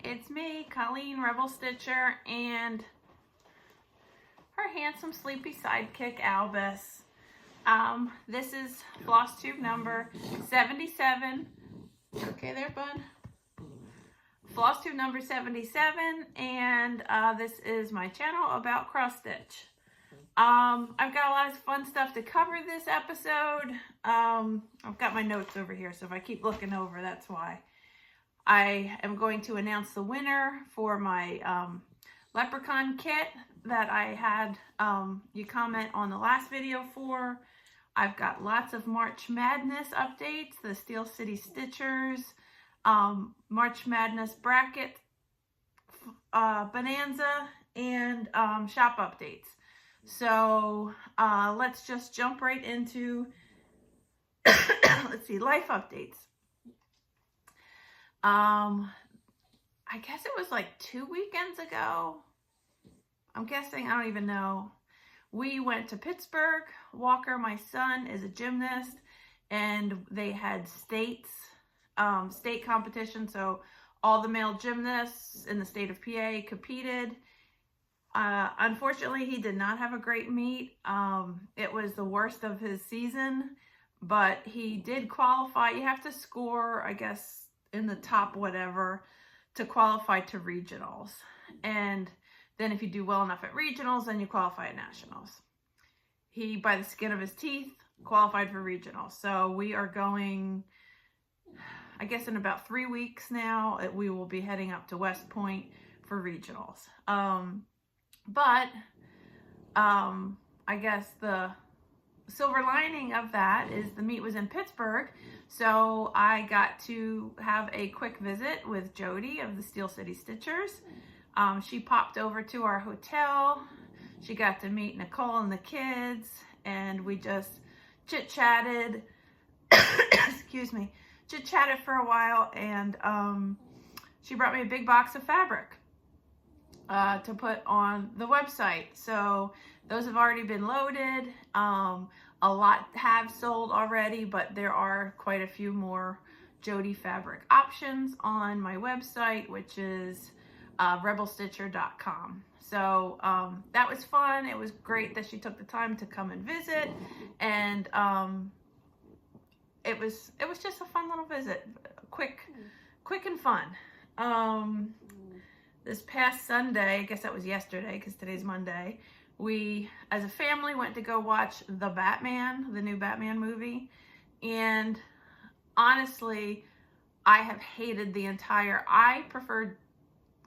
it's me, Colleen Rebel Stitcher, and her handsome sleepy sidekick, Albus. This is FlossTube number 77. Okay there, bud? FlossTube number 77, and this is my channel about cross stitch. I've got a lot of fun stuff to cover this episode. I've got my notes over here, so if I keep looking over, that's why. I am going to announce the winner for my leprechaun kit that I had you comment on the last video for. I've got lots of March Madness updates, the Steel City Stitchers, March Madness bracket bonanza, and shop updates. So let's just jump right into let's see, life updates. I guess it was like 2 weekends ago. I'm guessing, I don't even know. We went to Pittsburgh. Walker, my son, is a gymnast, and they had state competition. So all the male gymnasts in the state of PA competed. Unfortunately, he did not have a great meet. It was the worst of his season, but he did qualify. You have to score, I guess, in the top whatever to qualify to regionals. And then if you do well enough at regionals, then you qualify at nationals. He, by the skin of his teeth, qualified for regionals. So we are going, I guess in about 3 weeks now, we will be heading up to West Point for regionals. But I guess the silver lining of that is the meet was in Pittsburgh, so I got to have a quick visit with Jody of the Steel City Stitchers. She popped over to our hotel. She got to meet Nicole and the kids, and we just chit-chatted. Excuse me, chit-chatted for a while, and she brought me a big box of fabric to put on the website. So those have already been loaded. A lot have sold already, but there are quite a few more Jody fabric options on my website, which is rebelstitcher.com. So that was fun. It was great that she took the time to come and visit, and it was just a fun little visit, quick and fun. This past Sunday, I guess that was yesterday because today's Monday, we as a family went to go watch The Batman, the new Batman movie, and honestly, I have hated I preferred,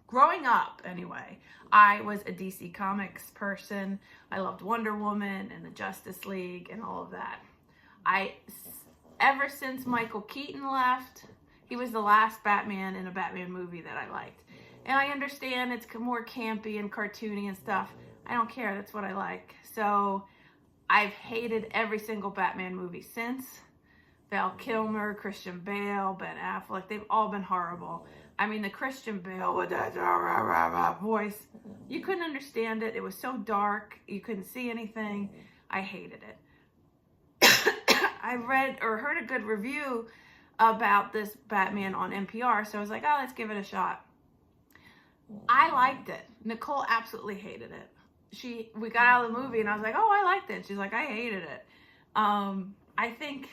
growing up anyway, I was a DC Comics person. I loved Wonder Woman and the Justice League and all of that. Ever since Michael Keaton left, he was the last Batman in a Batman movie that I liked. And I understand it's more campy and cartoony and stuff. I don't care. That's what I like. So I've hated every single Batman movie since. Val Kilmer, Christian Bale, Ben Affleck, they've all been horrible. I mean, the Christian Bale with that voice, you couldn't understand it. It was so dark. You couldn't see anything. I hated it. I read or heard a good review about this Batman on NPR, so I was like, oh, let's give it a shot. I liked it. Nicole absolutely hated it. We got out of the movie and I was like, oh, I liked it. She's like, I hated it. I think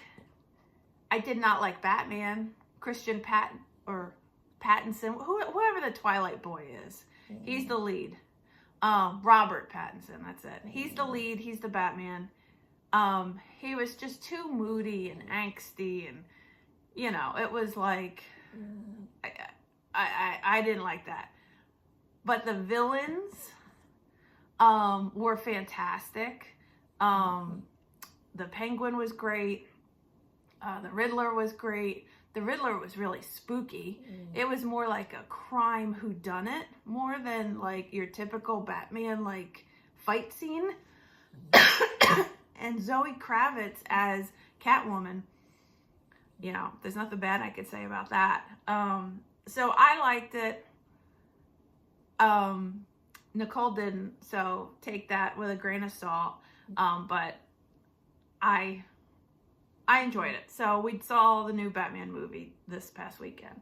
I did not like Batman, Christian Pattinson, whoever the Twilight boy is. He's the lead. Robert Pattinson, that's it. He's the lead. He's the Batman. He was just too moody and angsty, and it was like I didn't like that. But the villains were fantastic. The Penguin was great. The Riddler was great. The Riddler was really spooky. It was more like a crime whodunit, more than like your typical Batman like fight scene. And Zoe Kravitz as Catwoman, there's nothing bad I could say about that. So I liked it. Nicole didn't, so take that with a grain of salt. But I enjoyed it. So we saw the new Batman movie this past weekend.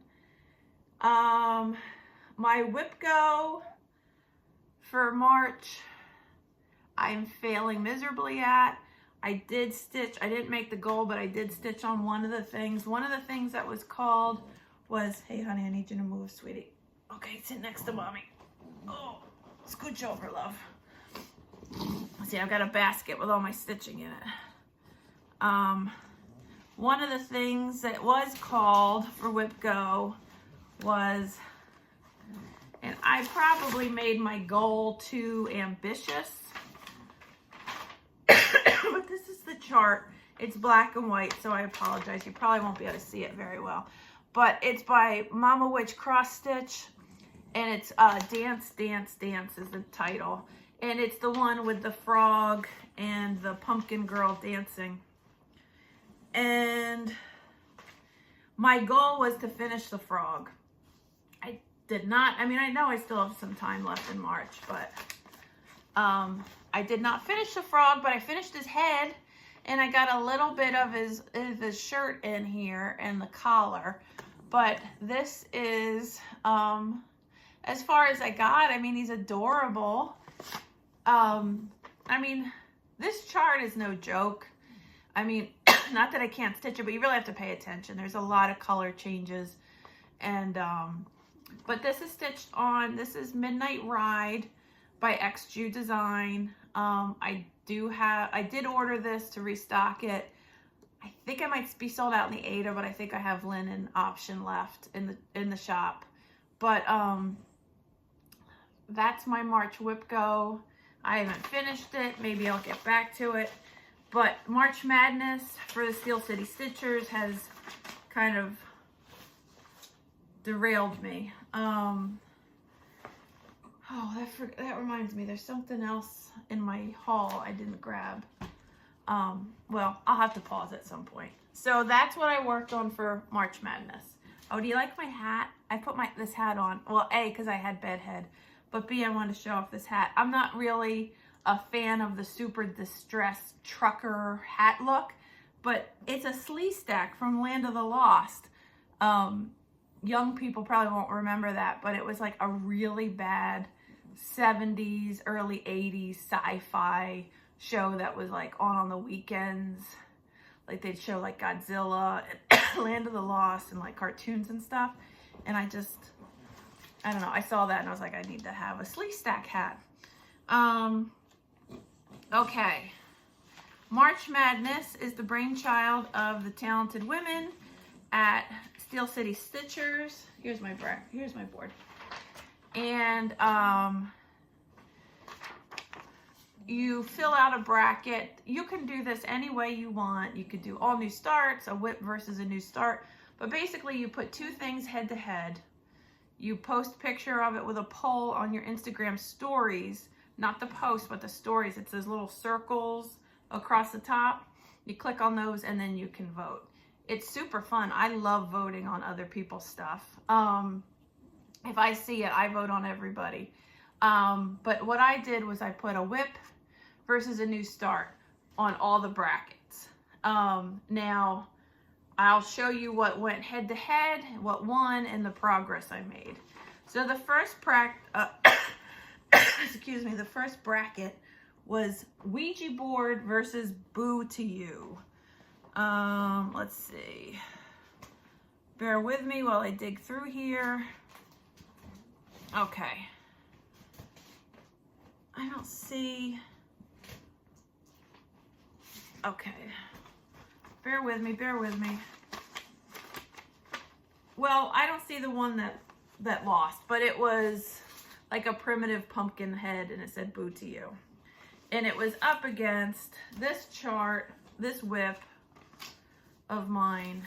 My whip go for March, I'm failing miserably at. I did stitch, I didn't make the goal, but I did stitch on one of the things. One of the things that was called was, hey honey, I need you to move, sweetie. Okay, sit next to mommy. Oh, scooch over, love. See, I've got a basket with all my stitching in it. One of the things that was called for whip go was, and I probably made my goal too ambitious, but this is the chart. It's black and white, so I apologize. You probably won't be able to see it very well, but it's by Mama Witch Cross Stitch, and it's Dance, Dance, Dance is the title, and it's the one with the frog and the pumpkin girl dancing. And my goal was to finish the frog. I did not, I mean, I know I still have some time left in March, but I did not finish the frog, but I finished his head, and I got a little bit of his shirt in here and the collar. But this is, as far as I got, I mean, he's adorable. I mean, this chart is no joke. I mean, not that I can't stitch it, but you really have to pay attention. There's a lot of color changes. And, but this is stitched on, this is Midnight Ride by XJU Design. I did order this to restock it. I think I might be sold out in the Ada, but I think I have linen option left in the shop. But, that's my March whip go. I haven't finished it. Maybe I'll get back to it. But March Madness for the Steel City Stitchers has kind of derailed me. Oh, that reminds me, there's something else in my haul I didn't grab. Well, I'll have to pause at some point. So that's what I worked on for March Madness. Oh, do you like my hat? I put this hat on. Well, A, because I had bed head. But B, I wanted to show off this hat. I'm not really a fan of the super distressed trucker hat look, but it's a slee stack from Land of the Lost. Young people probably won't remember that, but it was like a really bad 70s, early 80s sci-fi show that was like on the weekends. Like they'd show like Godzilla and Land of the Lost and like cartoons and stuff. And I don't know, I saw that and I was like, I need to have a slee stack hat. Okay. March Madness is the brainchild of the talented women at Steel City Stitchers. Here's my board. And you fill out a bracket. You can do this any way you want. You could do all new starts, a whip versus a new start. But basically you put two things head to head. You post a picture of it with a poll on your Instagram stories, not the post, but the stories. It's those little circles across the top. You click on those and then you can vote. It's super fun. I love voting on other people's stuff. If I see it, I vote on everybody. But what I did was I put a whip versus a new start on all the brackets. Now, I'll show you what went head to head, what won, and the progress I made. So the first excuse me, the first bracket was Ouija board versus Boo to You. Let's see. Bear with me while I dig through here. Okay. I don't see. Okay. Bear with me, bear with me. Well, I don't see the one that lost, but it was like a primitive pumpkin head and it said Boo to You. And it was up against this chart, this whip of mine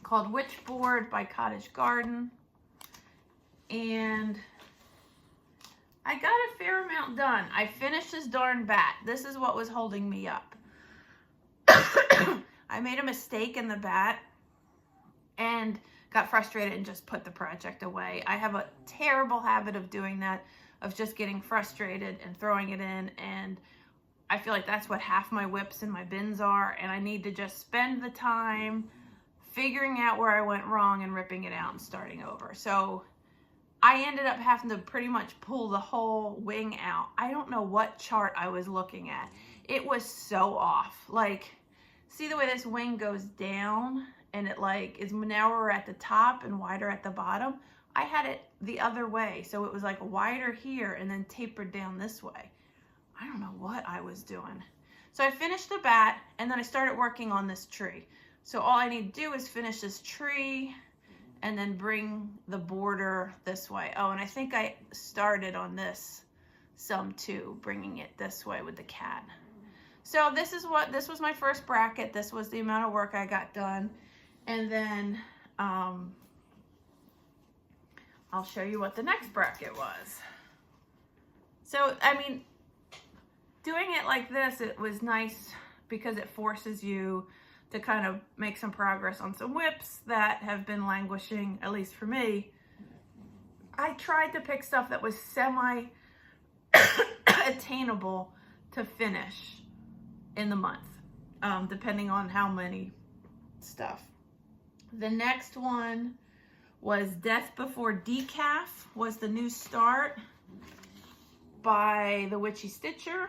called Witchboard by Cottage Garden. And I got a fair amount done. I finished this darn bat. This is what was holding me up. I made a mistake in the bat and got frustrated and just put the project away. I have a terrible habit of doing that, of just getting frustrated and throwing it in, and I feel like that's what half my whips and my bins are, and I need to just spend the time figuring out where I went wrong and ripping it out and starting over. So I ended up having to pretty much pull the whole wing out. I don't know what chart I was looking at. It was so off. Like, see the way this wing goes down and it like is narrower at the top and wider at the bottom? I had it the other way. So it was like wider here and then tapered down this way. I don't know what I was doing. So I finished the bat and then I started working on this tree. So all I need to do is finish this tree and then bring the border this way. Oh, and I think I started on this some too, bringing it this way with the cat. So this was my first bracket. This was the amount of work I got done. And then I'll show you what the next bracket was. So, I mean, doing it like this, it was nice because it forces you to kind of make some progress on some whips that have been languishing, at least for me. I tried to pick stuff that was semi-attainable to finish in the month, depending on how many stuff. The next one was Death Before Decaf, was the new start by the Witchy Stitcher.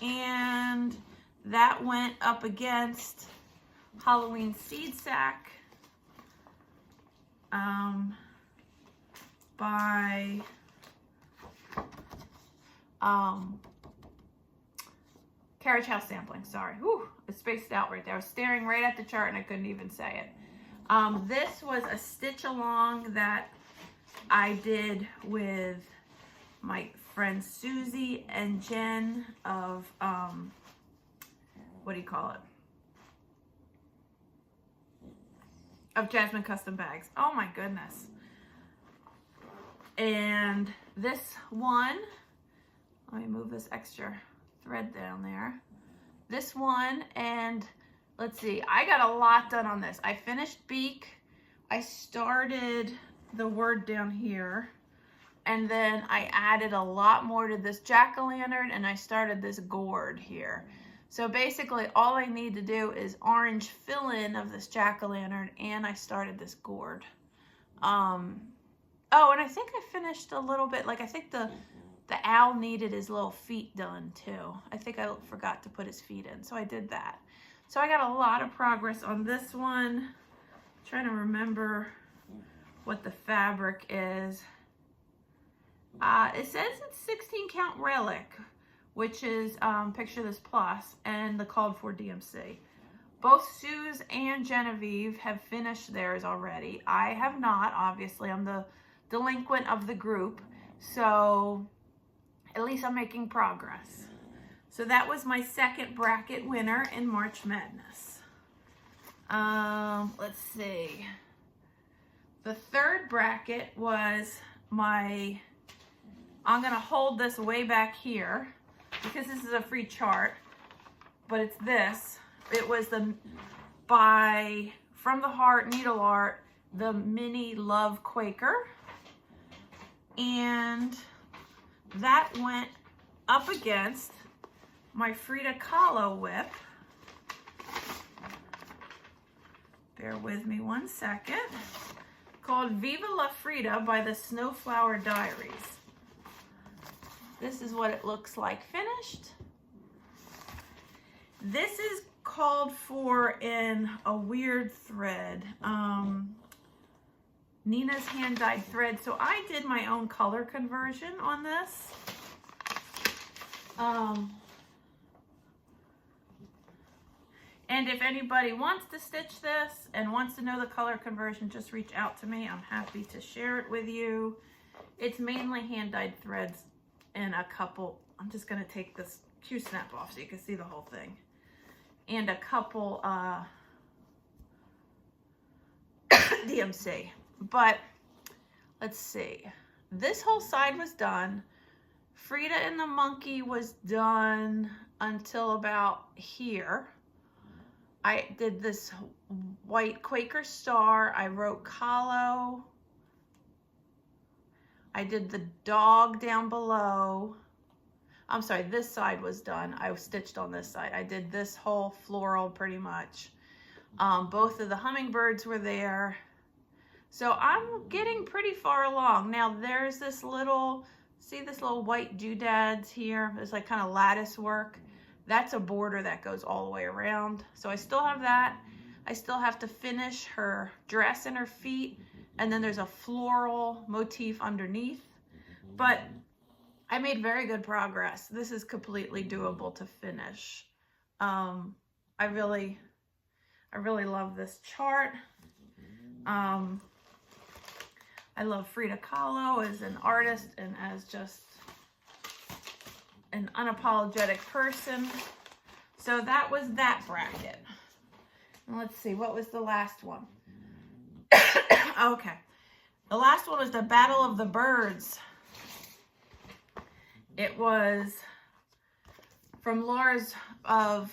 And that went up against Halloween Seed Sack by Carriage House Sampling. Sorry. Whew, it spaced out right there. I was staring right at the chart and I couldn't even say it. This was a stitch along that I did with my friends Susie and Jen of, what do you call it? Of Jasmine Custom Bags. Oh my goodness. And this one, let me move this extra thread down there. This one, and let's see, I got a lot done on this. I finished beak. I started the word down here. And then I added a lot more to this jack-o'-lantern and I started this gourd here. So basically all I need to do is orange fill-in of this jack-o'-lantern and I started this gourd. Oh, and I think I finished a little bit, like I think the owl needed his little feet done too. I think I forgot to put his feet in, so I did that. So I got a lot of progress on this one. I'm trying to remember what the fabric is. It says it's 16 count relic, which is Picture This Plus, and the called for DMC. Both Suze and Genevieve have finished theirs already. I have not, obviously. I'm the delinquent of the group, so at least I'm making progress. So that was my second bracket winner in March Madness. Let's see. The third bracket was my, I'm gonna hold this way back here because this is a free chart, but it's this. It was the, by From the Heart Needle Art, the Mini Love Quaker. And that went up against my Frida Kahlo whip. Bear with me one second. Called Viva La Frida by the Snowflower Diaries. This is what it looks like finished. This is called for in a weird thread. Nina's hand-dyed thread. So I did my own color conversion on this. And if anybody wants to stitch this and wants to know the color conversion, just reach out to me. I'm happy to share it with you. It's mainly hand-dyed threads and a couple, I'm just gonna take this Q-snap off so you can see the whole thing. And a couple DMC. But let's see. This whole side was done. Frida and the monkey was done until about here. I did this white Quaker star. I wrote Kahlo. I did the dog down below. I'm sorry, this side was done. I stitched on this side. I did this whole floral pretty much. Both of the hummingbirds were there. So I'm getting pretty far along. Now there's this little, see this little white doodads here? It's like kind of lattice work. That's a border that goes all the way around. So I still have that. I still have to finish her dress and her feet. And then there's a floral motif underneath. But I made very good progress. This is completely doable to finish. I really love this chart. I love Frida Kahlo as an artist and as just an unapologetic person. So that was that bracket. And let's see, what was the last one? Okay. The last one was the Battle of the Birds. It was from Laura's of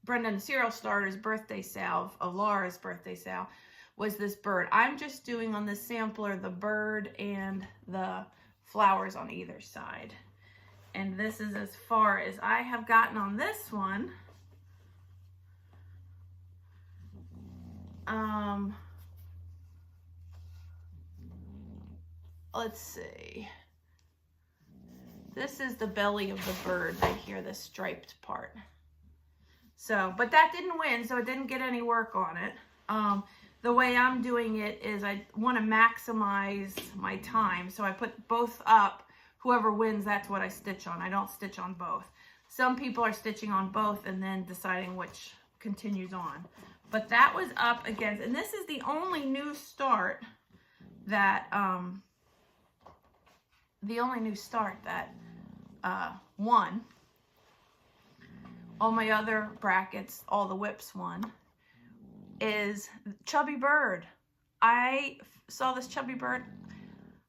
Brendan Serial Starter's birthday sale, of Laura's birthday sale, was this bird. I'm just doing on this sampler the bird and the flowers on either side. And this is as far as I have gotten on this one. Let's see. This is the belly of the bird right here, the striped part. So, but that didn't win, so it didn't get any work on it. The way I'm doing it is I want to maximize my time. So I put both up. Whoever wins, that's what I stitch on. I don't stitch on both. Some people are stitching on both and then deciding which continues on. But that was up against, and this is the only new start that, won. All my other brackets, all the whips won, is Chubby Bird. I saw this Chubby Bird.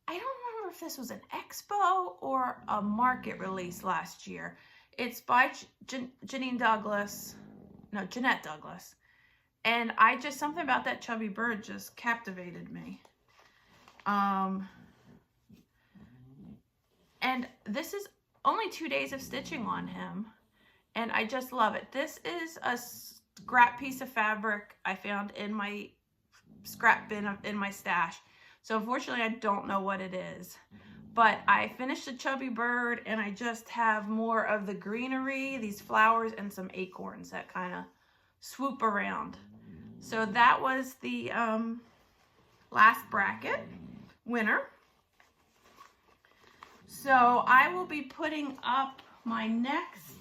I don't remember if this was an expo or a market release last year. It's by Jeanette Douglas. And something about that Chubby Bird just captivated me. And this is only 2 days of stitching on him. And I just love it. This is a scrap piece of fabric I found in my scrap bin in my stash. So unfortunately, I don't know what it is. But I finished the Chubby Bird, and I just have more of the greenery, these flowers, and some acorns that kind of swoop around. So that was the last bracket winner. So I will be putting up my next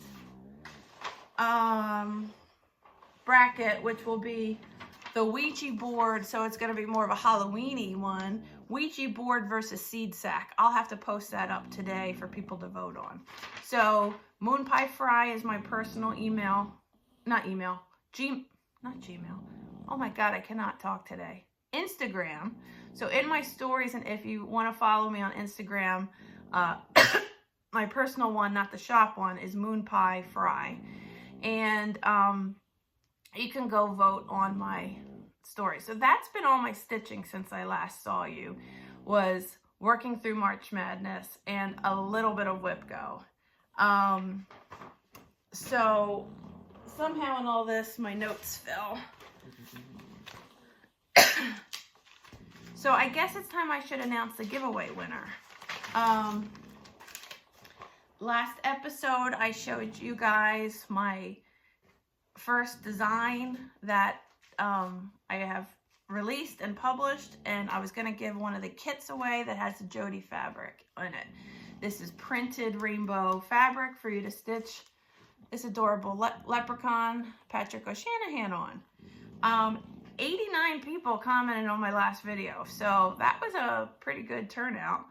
bracket, which will be the Ouija board. So it's going to be more of a Halloween-y one. Ouija board versus seed sack. I'll have to post that up today for people to vote on. So Moon Pie Fry is my personal email. Not Gmail. Oh my God, I cannot talk today. Instagram. So in my stories, and if you want to follow me on Instagram, my personal one, not the shop one, is Moon Pie Fry. And you can go vote on my story. So that's been all my stitching since I last saw you, was working through March Madness and a little bit of Whip Go. So somehow in all this, my notes fell. So I guess it's time I should announce the giveaway winner. Last episode, I showed you guys my first design that I have released and published, and I was going to give one of the kits away that has the Jody fabric in it. This is printed rainbow fabric for you to stitch this adorable leprechaun Patrick O'Shanahan on. 89 people commented on my last video, so that was a pretty good turnout.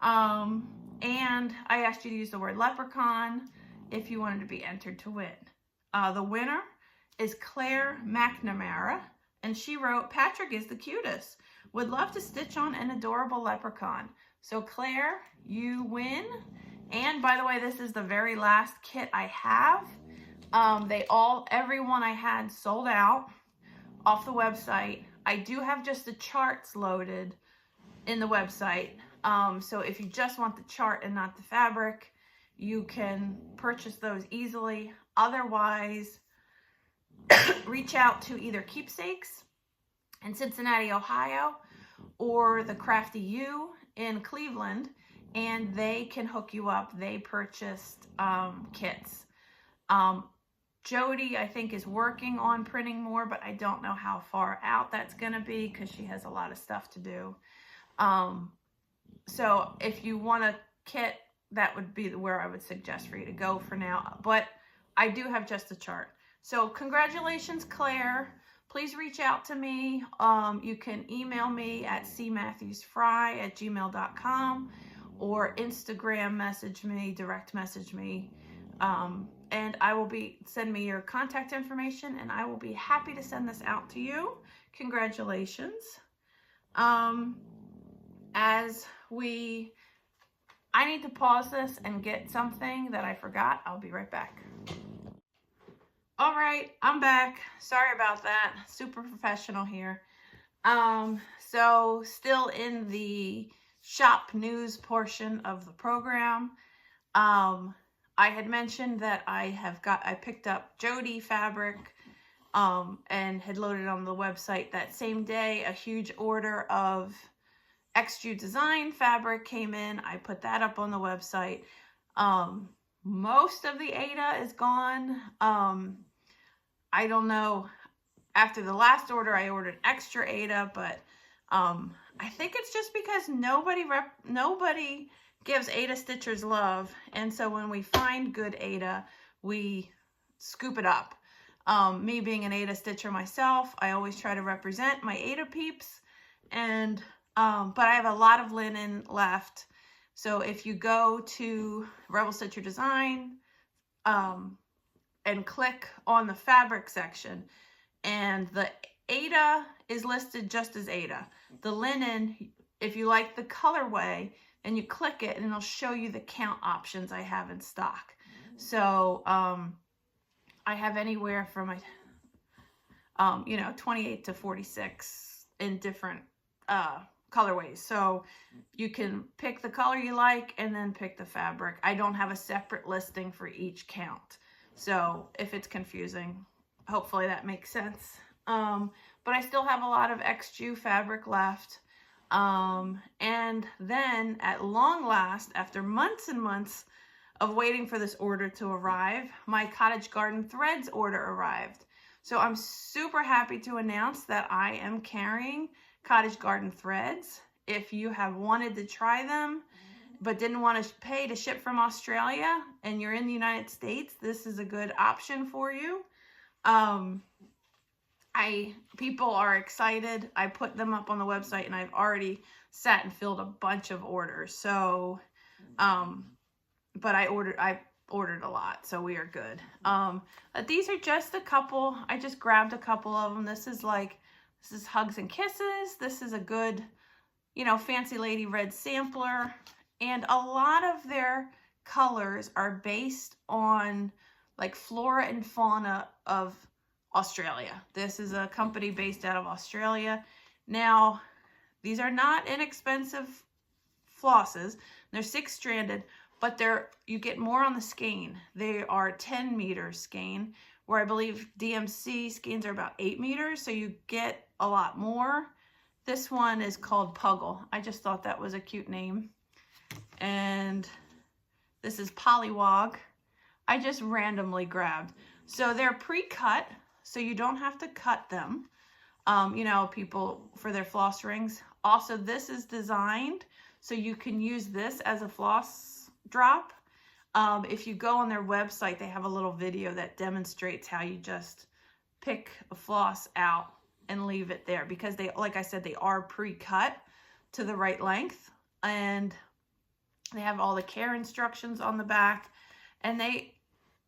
And I asked you to use the word leprechaun if you wanted to be entered to win. The winner is Claire McNamara, and she wrote, "Patrick is the cutest. Would love to stitch on an adorable leprechaun." So Claire, you win. And by the way, this is the very last kit I have. Everyone I had sold out off the website. I do have just the charts loaded in the website. So if you just want the chart and not the fabric, you can purchase those easily. Otherwise, reach out to either Keepsakes in Cincinnati, Ohio, or the Crafty Ewe in Cleveland, and they can hook you up. They purchased kits. Jody, I think, is working on printing more, but I don't know how far out that's going to be because she has a lot of stuff to do. So if you want a kit, that would be where I would suggest for you to go for now. But I do have just a chart. So congratulations, Claire. Please reach out to me. You can email me at cmatthewsfrey@gmail.com or Instagram message me, direct message me. And I will send me your contact information, and I will be happy to send this out to you. Congratulations. I need to pause this and get something that I forgot. I'll be right back. All right, I'm back. Sorry about that. Super professional here. So still in the shop news portion of the program. I had mentioned that I picked up Jody fabric and had loaded on the website that same day. A huge order of XJU design fabric came in. I put that up on the website. Most of the Ada is gone. I don't know. After the last order, I ordered extra Ada, but I think it's just because nobody gives Ada stitchers love, and so when we find good Ada, we scoop it up. Me being an Ada stitcher myself, I always try to represent my Ada peeps, and but I have a lot of linen left. So if you go to Rebel Stitcher Design and click on the fabric section, and the Ada is listed just as Ada. The linen, if you like the colorway, and you click it, and it'll show you the count options I have in stock. So I have anywhere from 28 to 46 in different colorways. So you can pick the color you like and then pick the fabric. I don't have a separate listing for each count. So if it's confusing, hopefully that makes sense. But I still have a lot of XJU fabric left. And then at long last, after months and months of waiting for this order to arrive, my Cottage Garden Threads order arrived. So I'm super happy to announce that I am carrying Cottage Garden Threads. If you have wanted to try them, but didn't want to pay to ship from Australia and you're in the United States, this is a good option for you. People are excited. I put them up on the website, and I've already sat and filled a bunch of orders. So, but I ordered a lot, so we are good. But these are just a couple. I just grabbed a couple of them. This is Hugs and Kisses. This is a good, Fancy Lady Red sampler. And a lot of their colors are based on like flora and fauna of Australia. This is a company based out of Australia. Now, these are not inexpensive flosses. They're 6-stranded, but you get more on the skein. They are 10 meters skein, where I believe DMC skeins are about 8 meters, so you get a lot more. This one is called Puggle. I just thought that was a cute name. And this is Pollywog. I just randomly grabbed. So they're pre-cut, so you don't have to cut them, people for their floss rings. Also, this is designed so you can use this as a floss drop. If you go on their website, they have a little video that demonstrates how you just pick a floss out and leave it there, because like I said, they are pre-cut to the right length, and they have all the care instructions on the back. And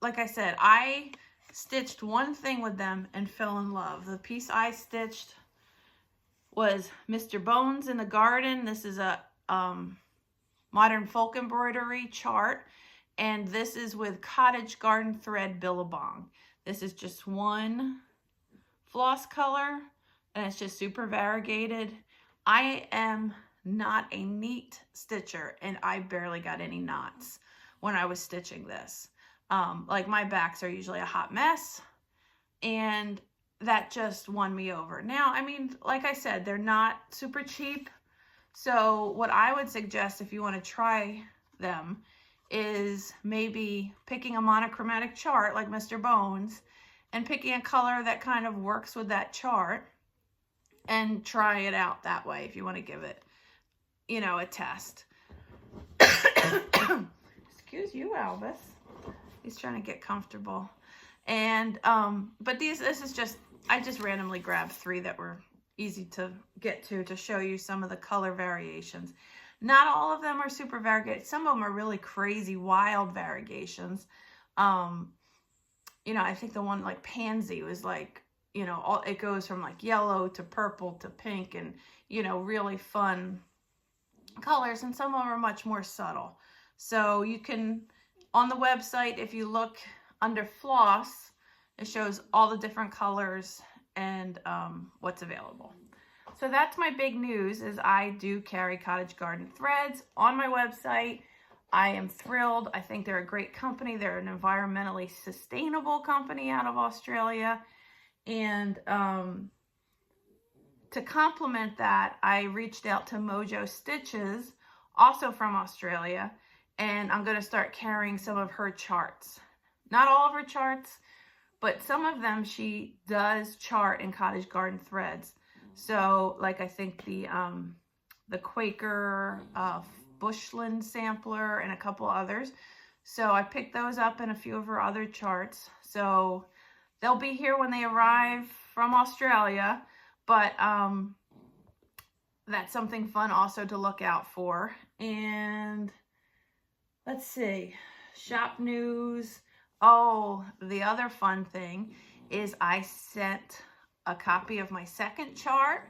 like I said, I stitched one thing with them and fell in love. The piece I stitched was Mr. Bones in the Garden. This is a modern folk embroidery chart, and this is with Cottage Garden Thread Billabong. This is just one floss color, and it's just super variegated. I am not a neat stitcher, and I barely got any knots when I was stitching this. Like, my backs are usually a hot mess, and that just won me over. Now, I mean, like I said, they're not super cheap. So what I would suggest if you want to try them is maybe picking a monochromatic chart like Mr. Bones and picking a color that kind of works with that chart and try it out that way if you want to give it, you know, a test. Excuse you, Albus. He's trying to get comfortable. And, but this is just, I just randomly grabbed 3 that were easy to get to show you some of the color variations. Not all of them are super variegated. Some of them are really crazy, wild variegations. You know, I think the one like Pansy was like, you know, it goes from like yellow to purple to pink and, you know, really fun colors. And some of them are much more subtle. So you can, on the website, if you look under floss, it shows all the different colors and what's available. So that's my big news, is I do carry Cottage Garden threads on my website. I am thrilled. I think they're a great company. They're an environmentally sustainable company out of Australia. And to complement that, I reached out to Mojo Stitches, also from Australia, and I'm going to start carrying some of her charts. Not all of her charts, but some of them she does chart in Cottage Garden threads. So, like I think the Quaker Bushland sampler and a couple others. So I picked those up in a few of her other charts. So they'll be here when they arrive from Australia, but that's something fun also to look out for. And let's see, shop news. Oh, the other fun thing is I sent a copy of my second chart,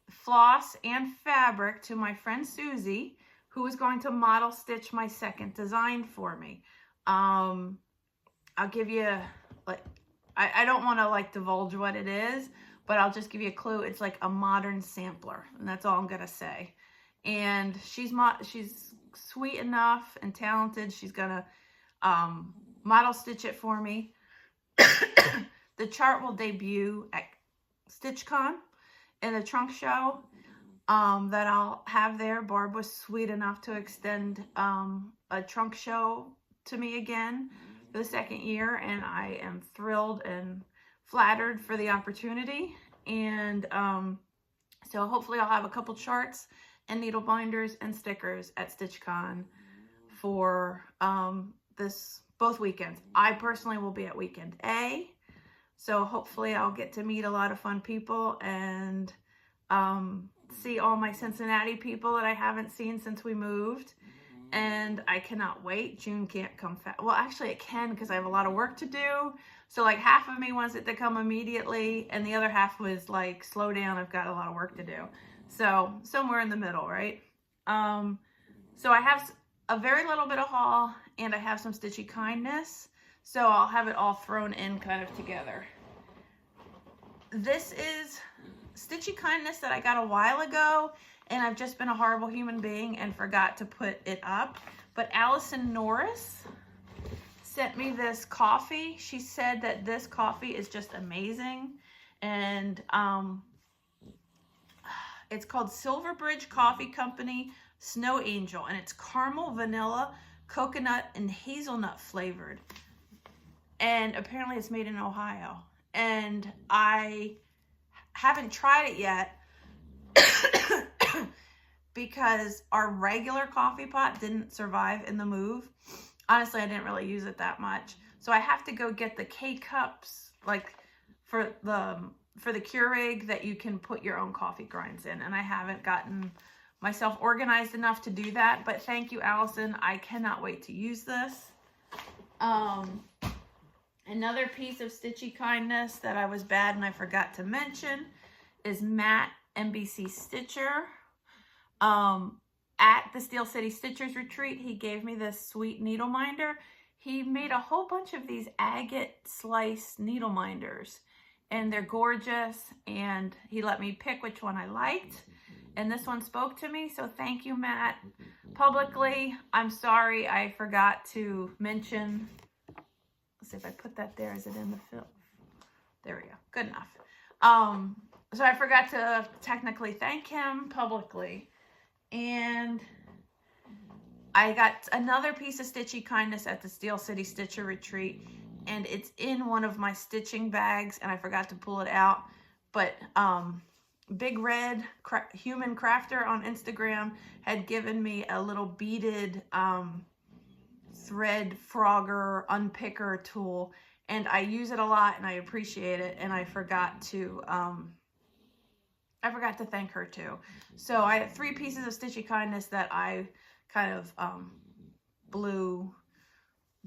floss and fabric, to my friend Susie, who is going to model stitch my second design for me. I'll give you, like, I don't want to like divulge what it is, but I'll just give you a clue. It's like a modern sampler, and that's all I'm gonna say. And she's sweet enough and talented. She's gonna model stitch it for me. The chart will debut at StitchCon in the trunk show that I'll have there. Barb was sweet enough to extend a trunk show to me again for the second year, and I am thrilled and flattered for the opportunity. And so hopefully I'll have a couple charts and needle binders and stickers at StitchCon for both weekends. I personally will be at weekend A, so hopefully I'll get to meet a lot of fun people and see all my Cincinnati people that I haven't seen since we moved. And I cannot wait. June can't come fast. Well, actually it can, because I have a lot of work to do. So like half of me wants it to come immediately, and the other half was like, slow down, I've got a lot of work to do. So somewhere in the middle, right? So I have a very little bit of haul, and I have some Stitchy Kindness. So I'll have it all thrown in kind of together. This is Stitchy Kindness that I got a while ago, and I've just been a horrible human being and forgot to put it up. But Allison Norris sent me this coffee. She said that this coffee is just amazing. And it's called Silverbridge Coffee Company Snow Angel, and it's caramel, vanilla, coconut, and hazelnut flavored. And apparently it's made in Ohio. And I haven't tried it yet because our regular coffee pot didn't survive in the move. Honestly, I didn't really use it that much. So I have to go get the K-cups, like for the Keurig that you can put your own coffee grinds in. And I haven't gotten myself organized enough to do that. But thank you, Allison. I cannot wait to use this. Another piece of Stitchy Kindness that I was bad and I forgot to mention is Matt NBC Stitcher. At the Steel City Stitchers Retreat, he gave me this sweet needle minder. He made a whole bunch of these agate slice needle minders, and they're gorgeous, and he let me pick which one I liked, and this one spoke to me, so thank you, Matt. Publicly, I'm sorry I forgot to mention. Let's see if I put that there. Is it in the There we go. Good enough. So I forgot to technically thank him publicly. And I got another piece of Stitchy Kindness at the Steel City Stitcher Retreat. And it's in one of my stitching bags. And I forgot to pull it out. But Big Red Human Crafter on Instagram had given me a little beaded thread frogger unpicker tool. And I use it a lot and I appreciate it. And I forgot to thank her too. So I have 3 pieces of Stitchy Kindness that I kind of blew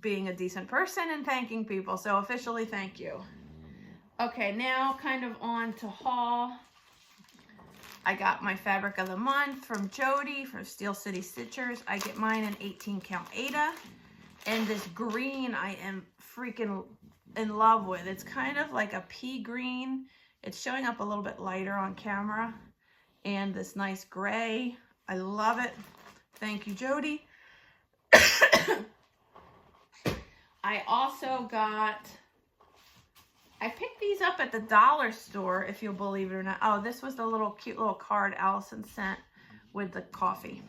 being a decent person and thanking people. So officially thank you. Okay, now kind of on to haul. I got my fabric of the month from Jody from Steel City Stitchers. I get mine in 18 count Aida. And this green I am freaking in love with. It's kind of like a pea green. It's showing up a little bit lighter on camera. And this nice gray. I love it. Thank you, Jody. I also got, I picked these up at the dollar store, if you'll believe it or not. Oh, this was the little cute little card Allison sent with the coffee.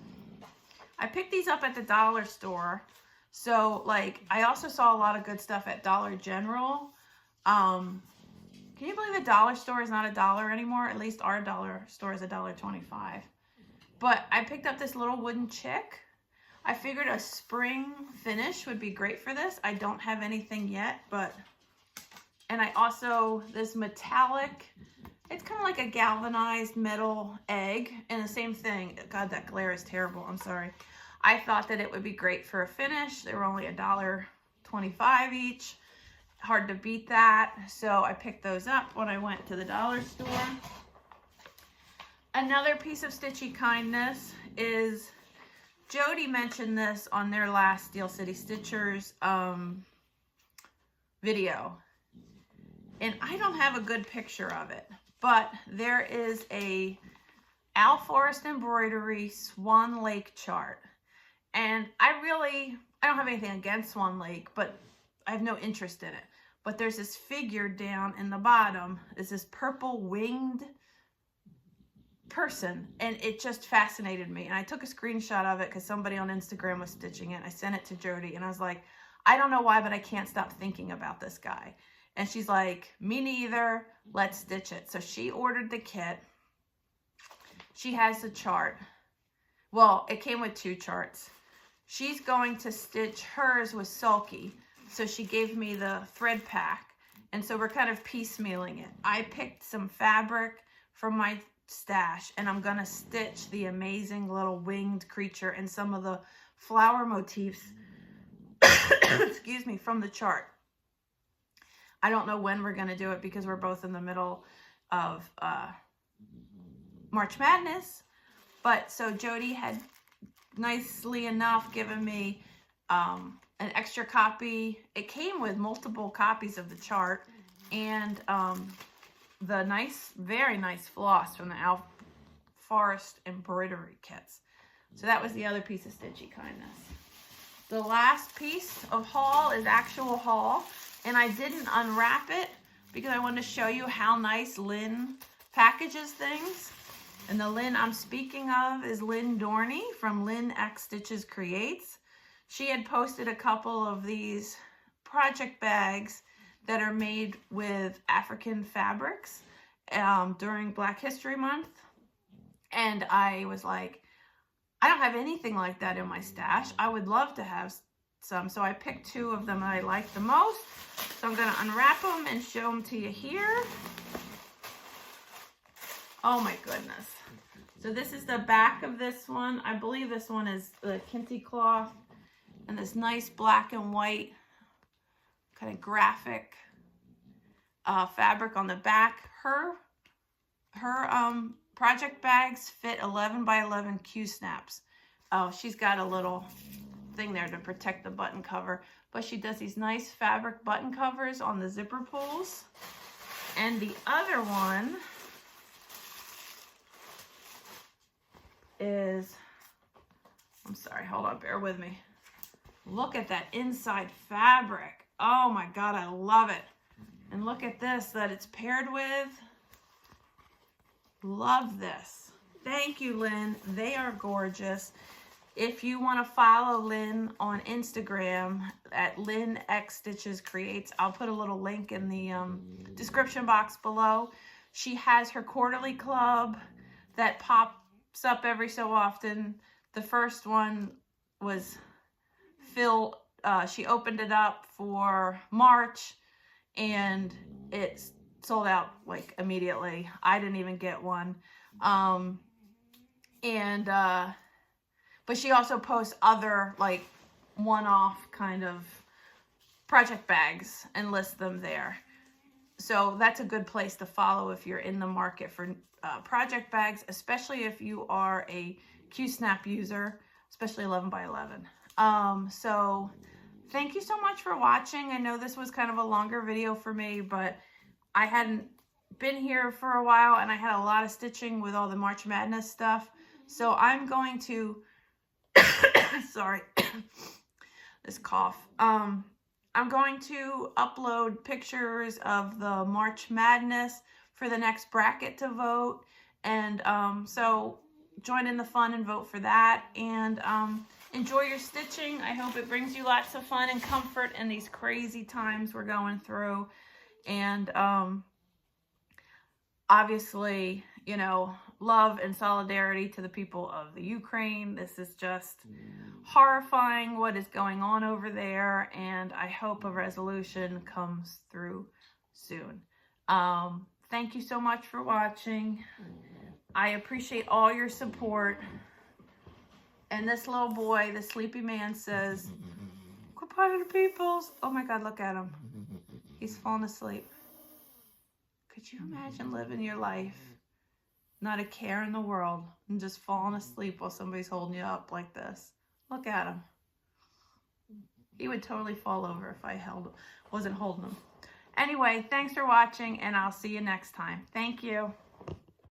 I picked these up at the dollar store. So, like, I also saw a lot of good stuff at Dollar General. Can you believe the dollar store is not $1 anymore? At least our dollar store is $1.25. But I picked up this little wooden chick. I figured a spring finish would be great for this. I don't have anything yet, but... And I also, this metallic, it's kind of like a galvanized metal egg. And the same thing. God, that glare is terrible. I'm sorry. I thought that it would be great for a finish. They were only $1.25 each. Hard to beat that. So I picked those up when I went to the dollar store. Another piece of Stitchy Kindness is, Jody mentioned this on their last Steel City Stitchers video. And I don't have a good picture of it, but there is a Al Forrest Embroidery Swan Lake chart. And I don't have anything against Swan Lake, but I have no interest in it. But there's this figure down in the bottom. Is this purple winged person. And it just fascinated me. And I took a screenshot of it because somebody on Instagram was stitching it. I sent it to Jody and I was like, I don't know why, but I can't stop thinking about this guy. And she's like, me neither. Let's stitch it. So she ordered the kit. She has the chart. Well, it came with 2 charts. She's going to stitch hers with Sulky. So she gave me the thread pack. And so we're kind of piecemealing it. I picked some fabric from my stash. And I'm going to stitch the amazing little winged creature and some of the flower motifs, excuse me, from the chart. I don't know when we're going to do it because we're both in the middle of March Madness. But so Jody had nicely enough given me an extra copy. It came with multiple copies of the chart and the nice, very nice floss from the Al Forrest embroidery kits. So that was the other piece of Stitchy Kindness. The last piece of haul is actual haul. And I didn't unwrap it because I wanted to show you how nice Lynn packages things. And the Lynn I'm speaking of is Lynn Dorney from Lynn X Stitches Creates. She had posted a couple of these project bags that are made with African fabrics during Black History Month. And I was like, I don't have anything like that in my stash. I would love to have some. So I picked 2 of them that I like the most. So I'm going to unwrap them and show them to you here. Oh my goodness. So this is the back of this one. I believe this one is the kente cloth. And this nice black and white kind of graphic fabric on the back. Her project bags fit 11 by 11 Q-snaps. Oh, she's got a little thing there to protect the button cover. But she does these nice fabric button covers on the zipper pulls. And the other one is, I'm sorry, hold on, bear with me. Look at that inside fabric. Oh my God, I love it. And look at this that it's paired with. Love this. Thank you, Lynn. They are gorgeous. If you want to follow Lynn on Instagram at Lynn X Stitches Creates, I'll put a little link in the description box below. She has her quarterly club that pops up every so often. The first one was filled. She opened it up for March, and it's sold out like immediately. I didn't even get one. But she also posts other like one-off kind of project bags and lists them there. So that's a good place to follow if you're in the market for project bags, especially if you are a Q-Snap user, especially 11 by 11. So thank you so much for watching. I know this was kind of a longer video for me, but I hadn't been here for a while and I had a lot of stitching with all the March Madness stuff. So I'm going to, sorry, this cough. I'm going to upload pictures of the March Madness for the next bracket to vote. And so join in the fun and vote for that. And enjoy your stitching. I hope it brings you lots of fun and comfort in these crazy times we're going through. And obviously, you know, love and solidarity to the people of the Ukraine. This is just horrifying what is going on over there, and I hope a resolution comes through soon. Thank you so much for watching. I appreciate all your support. And this little boy, the sleepy man, says, "Goodbye to the peoples." Oh my God, look at him. He's falling asleep. Could you imagine living your life, not a care in the world, and just falling asleep while somebody's holding you up like this? Look at him. He would totally fall over if I wasn't holding him. Anyway, thanks for watching, and I'll see you next time. Thank you.